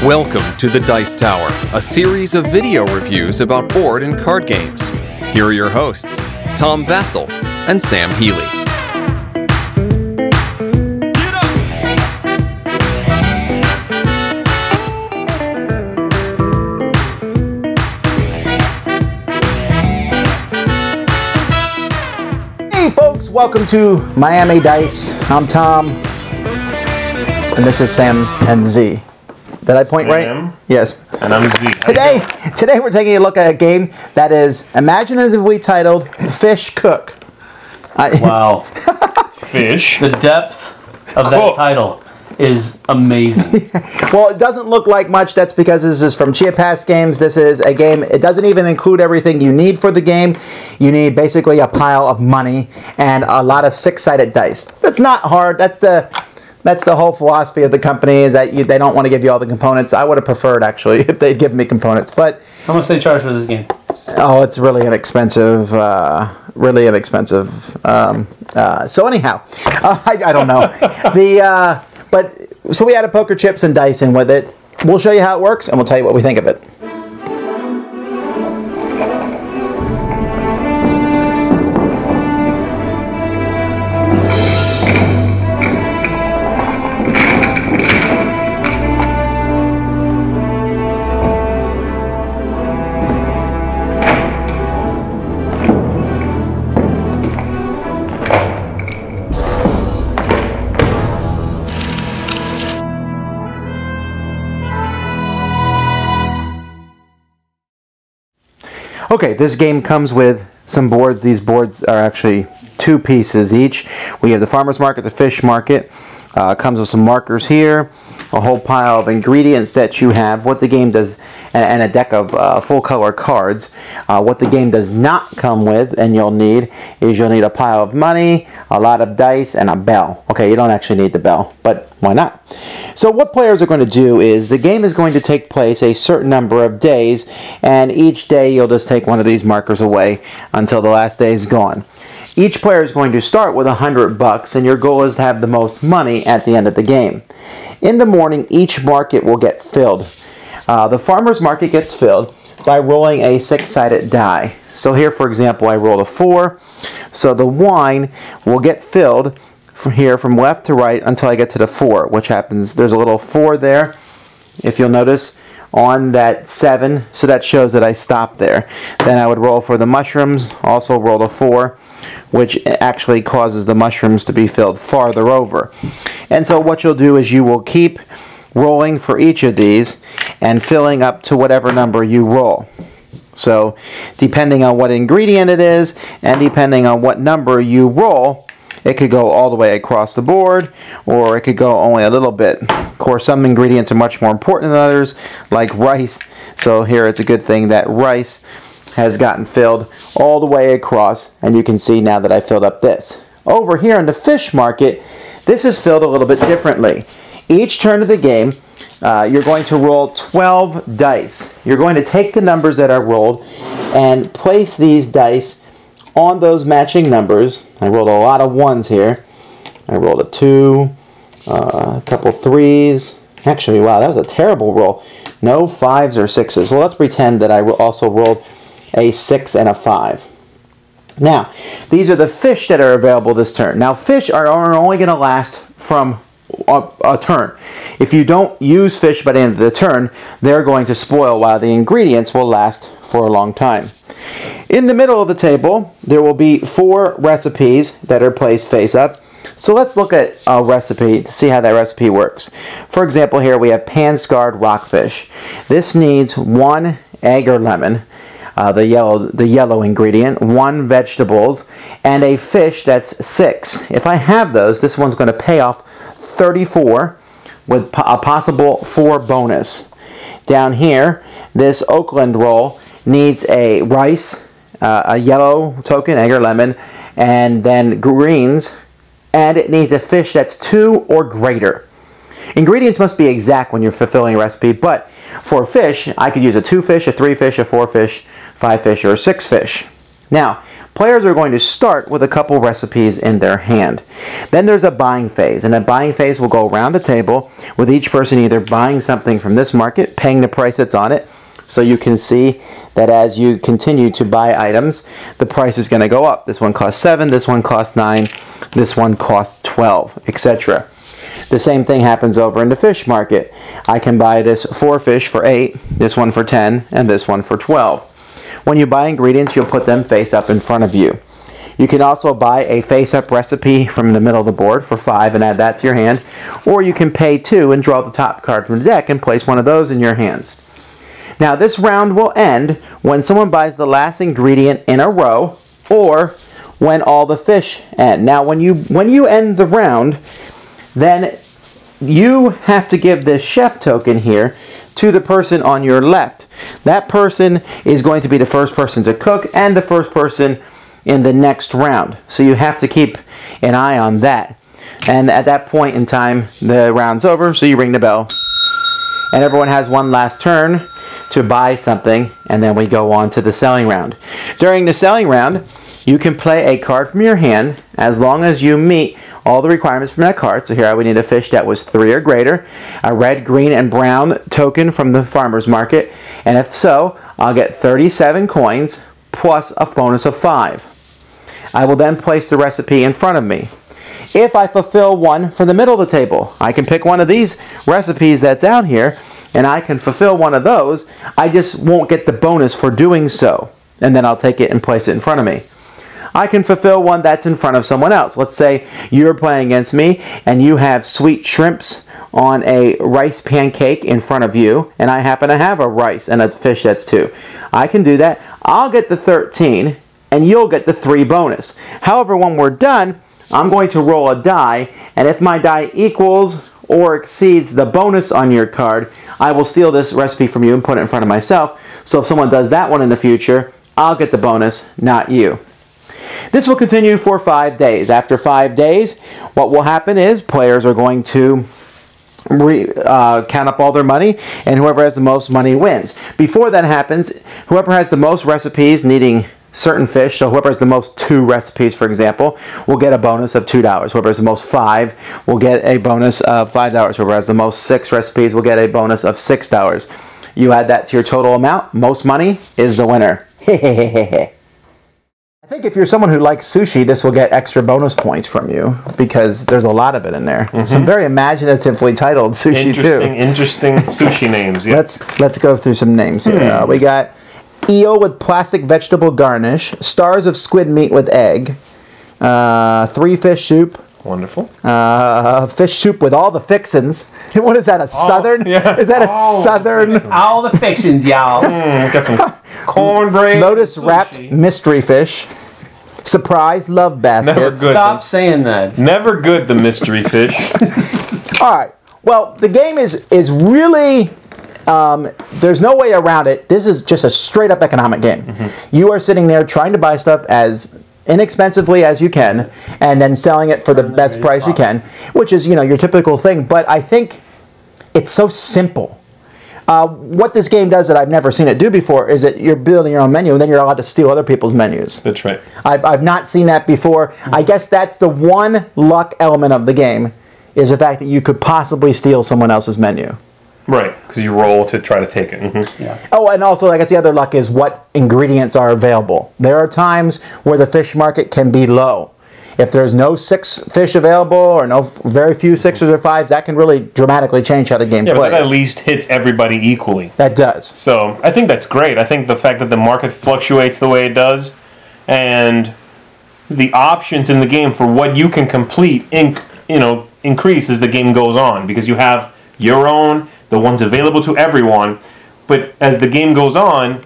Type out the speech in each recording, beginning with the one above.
Welcome to the Dice Tower, a series of video reviews about board and card games. Here are your hosts, Tom Vassell and Sam Healy. Hey folks, welcome to Miami Dice. I'm Tom, and this is Sam and Z. Did I point right? Yes. And I'm Z. Today we're taking a look at a game that is imaginatively titled Fish Cook. Wow. Fish. The depth of that title is amazing. Well, it doesn't look like much. That's because this is from Cheapass Games. This is a game. It doesn't even include everything you need for the game. You need basically a pile of money and a lot of six-sided dice. That's not hard. That's the whole philosophy of the company, is that they don't want to give you all the components. I would have preferred, actually, if they'd give me components. But How much they charge for this game? oh, it's really inexpensive. Really inexpensive. So anyhow, I don't know. So we added poker chips and dice in with it. We'll show you how it works, and we'll tell you what we think of it. Okay, this game comes with some boards. These boards are actually two pieces each. We have the farmer's market, the fish market. Comes with some markers here, a whole pile of ingredients that you have, what the game does, and a deck of full color cards. What the game does not come with, and you'll need a pile of money, a lot of dice, and a bell. Okay, you don't actually need the bell, but why not? So what players are going to do is the game is going to take place a certain number of days, and each day you'll just take one of these markers away until the last day is gone. Each player is going to start with $100, and your goal is to have the most money at the end of the game. In the morning, each market will get filled. The farmer's market gets filled by rolling a six-sided die. So here, for example, I rolled a 4. So the wine will get filled from here from left to right until I get to the 4, which happens, there's a little 4 there, if you'll notice, on that 7, so that shows that I stopped there. Then I would roll for the mushrooms, also roll a 4, which actually causes the mushrooms to be filled farther over. And so what you'll do is you will keep rolling for each of these and filling up to whatever number you roll. So depending on what ingredient it is and depending on what number you roll, it could go all the way across the board, or it could go only a little bit. Of course, some ingredients are much more important than others, like rice. So here it's a good thing that rice has gotten filled all the way across, and you can see now that I filled up this. Over here in the fish market, this is filled a little bit differently. Each turn of the game, you're going to roll 12 dice. You're going to take the numbers that are rolled and place these dice on those matching numbers. I rolled a lot of 1s here. I rolled a 2, a couple 3s. Actually, wow, that was a terrible roll. No 5s or 6s. Well, let's pretend that I also rolled a 6 and a 5. Now, these are the fish that are available this turn. Now, fish are only going to last from a turn. If you don't use fish by the end of the turn, they're going to spoil, while the ingredients will last for a long time. In the middle of the table, there will be 4 recipes that are placed face up. So let's look at a recipe to see how that recipe works. For example, here we have pan-scarred rockfish. This needs 1 egg or lemon, the yellow ingredient, 1 vegetables, and a fish that's 6. If I have those, this one's going to pay off 34 with a possible 4 bonus. Down here, this Oakland roll needs a rice, a yellow token, egg or lemon, and then greens, and it needs a fish that's 2 or greater. Ingredients must be exact when you're fulfilling a recipe, but for fish, I could use a 2 fish, a 3 fish, a 4 fish, 5 fish, or a 6 fish. Now, players are going to start with a couple recipes in their hand. Then there's a buying phase, and a buying phase will go around the table with each person either buying something from this market, paying the price that's on it, so you can see that as you continue to buy items, the price is going to go up. This one costs 7, this one costs 9, this one costs 12, etc. The same thing happens over in the fish market. I can buy this 4 fish for 8, this one for 10, and this one for 12. When you buy ingredients, you'll put them face up in front of you. You can also buy a face-up recipe from the middle of the board for 5 and add that to your hand, or you can pay 2 and draw the top card from the deck and place one of those in your hands. Now this round will end when someone buys the last ingredient in a row, or when all the fish end. Now when you end the round, then you have to give this chef token here to the person on your left. That person is going to be the first person to cook and the first person in the next round. So you have to keep an eye on that. And at that point in time, the round's over, so you ring the bell. And everyone has one last turn to buy something, and then we go on to the selling round. During the selling round, you can play a card from your hand as long as you meet all the requirements from that card. So here I would need a fish that was 3 or greater, a red, green, and brown token from the farmer's market, and if so, I'll get 37 coins plus a bonus of 5. I will then place the recipe in front of me. If I fulfill one for the middle of the table, I can pick one of these recipes that's out here, and I can fulfill one of those. I just won't get the bonus for doing so, and then I'll take it and place it in front of me. I can fulfill one that's in front of someone else. Let's say you're playing against me and you have sweet shrimps on a rice pancake in front of you, and I happen to have a rice and a fish that's 2. I can do that. I'll get the 13 and you'll get the 3 bonus. However, when we're done, I'm going to roll a die, and if my die equals or exceeds the bonus on your card, I will steal this recipe from you and put it in front of myself. So if someone does that one in the future, I'll get the bonus, not you. This will continue for 5 days. After 5 days, what will happen is players are going to count up all their money, and whoever has the most money wins. Before that happens, whoever has the most recipes needing certain fish, so whoever has the most 2 recipes, for example, will get a bonus of $2. Whoever has the most 5 will get a bonus of $5. Whoever has the most 6 recipes will get a bonus of $6. You add that to your total amount. Most money is the winner. I think if you're someone who likes sushi, this will get extra bonus points from you because there's a lot of it in there. Some very imaginatively titled sushi too. Interesting sushi names. Yeah. Let's go through some names here. We got eel with plastic vegetable garnish, stars of squid meat with egg, 3 fish soup. Wonderful. Fish soup with all the fixins. What is that, a southern? Yeah. Is that a southern? All the fixins, y'all. Got some cornbread. Lotus wrapped mystery fish. Surprise love basket. Never good. Stop saying that. Never good, the mystery fish. All right. Well, the game is really... there's no way around it. This is just a straight up economic game. You are sitting there trying to buy stuff as inexpensively as you can and then selling it for the best price you can, which is, you know, your typical thing. But I think it's so simple. What this game does that I've never seen it do before is that you're building your own menu and then you're allowed to steal other people's menus. That's right. I've not seen that before. I guess that's the one luck element of the game, is the fact that you could possibly steal someone else's menu. Right, because you roll to try to take it. Yeah. Oh, and also I guess the other luck is what ingredients are available. There are times where the fish market can be low. If there's no 6 fish available or very few 6s or 5s, that can really dramatically change how the game plays. But that at least hits everybody equally. That does. So I think that's great. I think the fact that the market fluctuates the way it does, and the options in the game for what you can complete, increase as the game goes on, because you have your own, the ones available to everyone. But as the game goes on,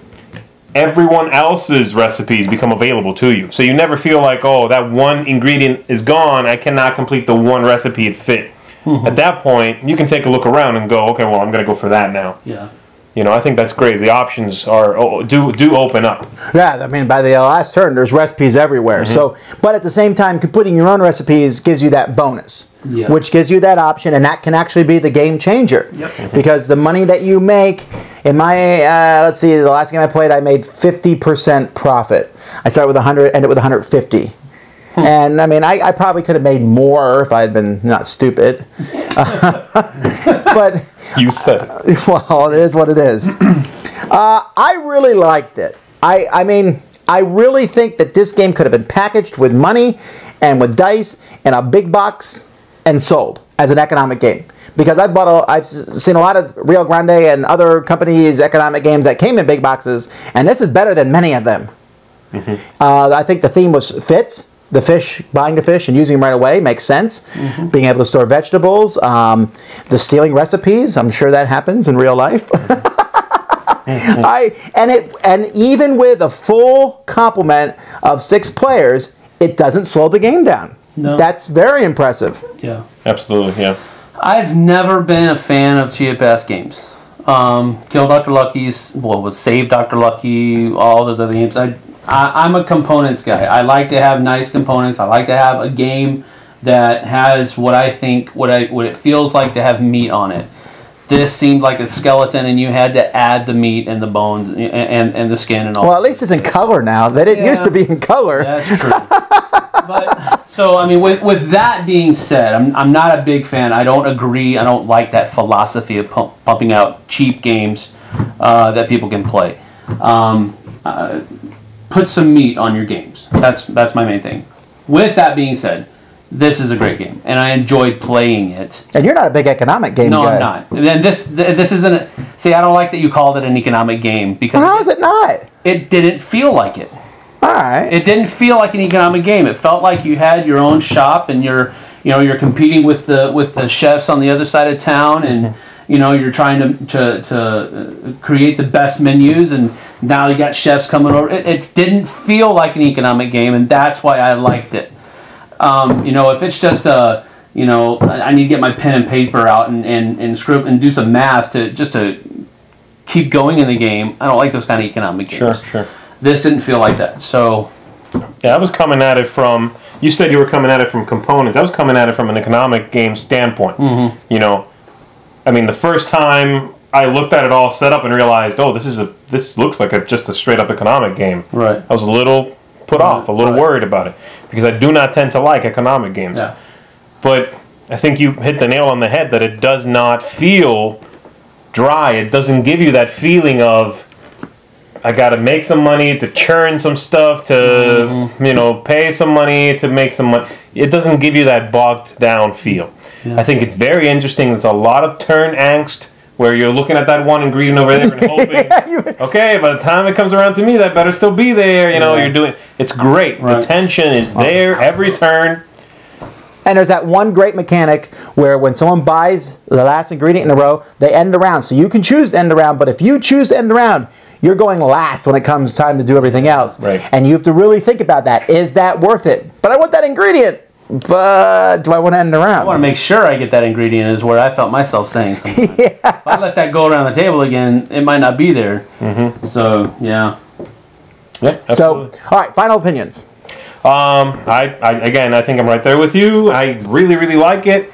everyone else's recipes become available to you. So you never feel like, oh, that one ingredient is gone, I cannot complete the one recipe it fit. At that point, you can take a look around and go, okay, well, I'm going to go for that now. Yeah. You know, I think that's great. The options do open up. Yeah, I mean, by the last turn, there's recipes everywhere. So, but at the same time, completing your own recipes gives you that bonus, which gives you that option, and that can actually be the game changer. Because the money that you make In my, let's see, the last game I played, I made 50% profit. I started with 100, ended with 150. And I mean, I probably could have made more if I had been not stupid. But You said it. well, it is what it is. I really liked it. I mean, I really think that this game could have been packaged with money and with dice in a big box and sold as an economic game. Because I've seen a lot of Rio Grande and other companies' economic games that came in big boxes, and this is better than many of them. I think the theme fits. The fish, buying the fish and using them right away makes sense. Being able to store vegetables, the stealing recipes, I'm sure that happens in real life. And even with a full complement of 6 players, it doesn't slow the game down. No. That's very impressive. Yeah. Absolutely, yeah. I've never been a fan of Cheapass games. Kill Dr. Lucky's, was Save Dr. Lucky, all those other games. I'm a components guy. I like to have nice components. I like to have a game that has what I think, what it feels like to have meat on it. This seemed like a skeleton, and you had to add the meat and the bones and the skin and all. Well, at least it's in color now. They didn't used to be in color. That's true. But so I mean, with that being said, I'm not a big fan. I don't agree. I don't like that philosophy of pumping out cheap games that people can play. Put some meat on your games. That's my main thing. With that being said, this is a great game, and I enjoyed playing it. And you're not a big economic game guy. No, I'm not. And this isn't. See, I don't like that you called it an economic game because Well, how is it not? it didn't feel like it. All right. It didn't feel like an economic game. It felt like you had your own shop, and you're competing with the chefs on the other side of town, and you're trying to create the best menus, and now you got chefs coming over. It didn't feel like an economic game, and that's why I liked it. If it's just I need to get my pen and paper out and scribble and do some math to keep going in the game. I don't like those kind of economic games. Sure. This didn't feel like that. So, Yeah, I was coming at it from... You said you were coming at it from components. I was coming at it from an economic game standpoint. I mean, the first time I looked at it all set up and realized, oh, this looks like just a straight-up economic game. Right. I was a little put off, a little worried about it, because I do not tend to like economic games. Yeah. But I think you hit the nail on the head that it does not feel dry. It doesn't give you that feeling of, I got to make some money to churn some stuff, to pay some money to make some money. It doesn't give you that bogged down feel. Yeah. I think it's very interesting. There's a lot of turn angst where you're looking at that one ingredient over there and hoping, okay, by the time it comes around to me, that better still be there. You're doing. It's great. Right. The tension is there every turn. And there's that one great mechanic where when someone buys the last ingredient in a row, they end the round. So you can choose to end the round, but if you choose to end the round, you're going last when it comes time to do everything else. Right. And you have to really think about that. Is that worth it? But I want that ingredient. But do I want to end the round? I want to make sure I get that ingredient is where I felt myself saying something. If I let that go around the table again, it might not be there. So, yeah. So, all right, final opinions. I think I'm right there with you. I really, really like it.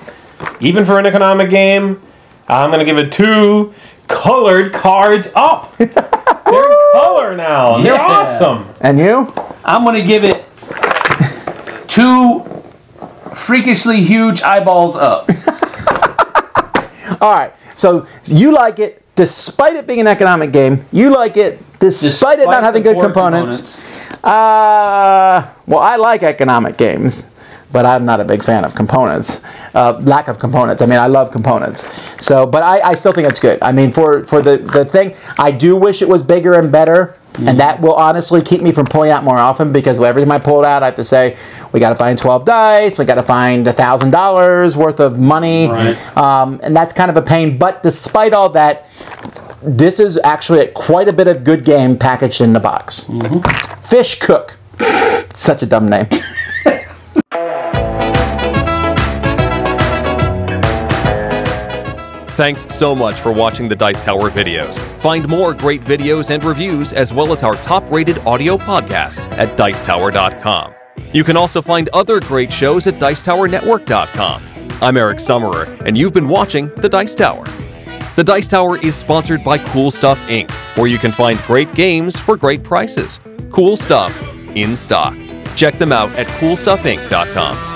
Even for an economic game, I'm going to give it 2 colored cards up. They're in color now. Yeah. They're awesome. And you? I'm going to give it 2 freakishly huge eyeballs up. All right, so you like it despite it being an economic game. You like it despite it not having good components. Well, I like economic games, but I'm not a big fan of components. Lack of components. I mean, I love components. So, but I still think it's good. I mean, for the thing, I do wish it was bigger and better, and that will honestly keep me from pulling out more often, because every time I pull it out, I have to say, we got to find 12 dice, we got to find $1,000 worth of money, and that's kind of a pain. But despite all that, this is actually quite a bit of good game packaged in the box. Fish Cook. Such a dumb name. Thanks so much for watching the Dice Tower videos. Find more great videos and reviews, as well as our top-rated audio podcast at Dicetower.com. You can also find other great shows at DicetowerNetwork.com. I'm Eric Summerer, and you've been watching The Dice Tower. The Dice Tower is sponsored by Cool Stuff Inc., where you can find great games for great prices. Cool stuff in stock. Check them out at coolstuffinc.com.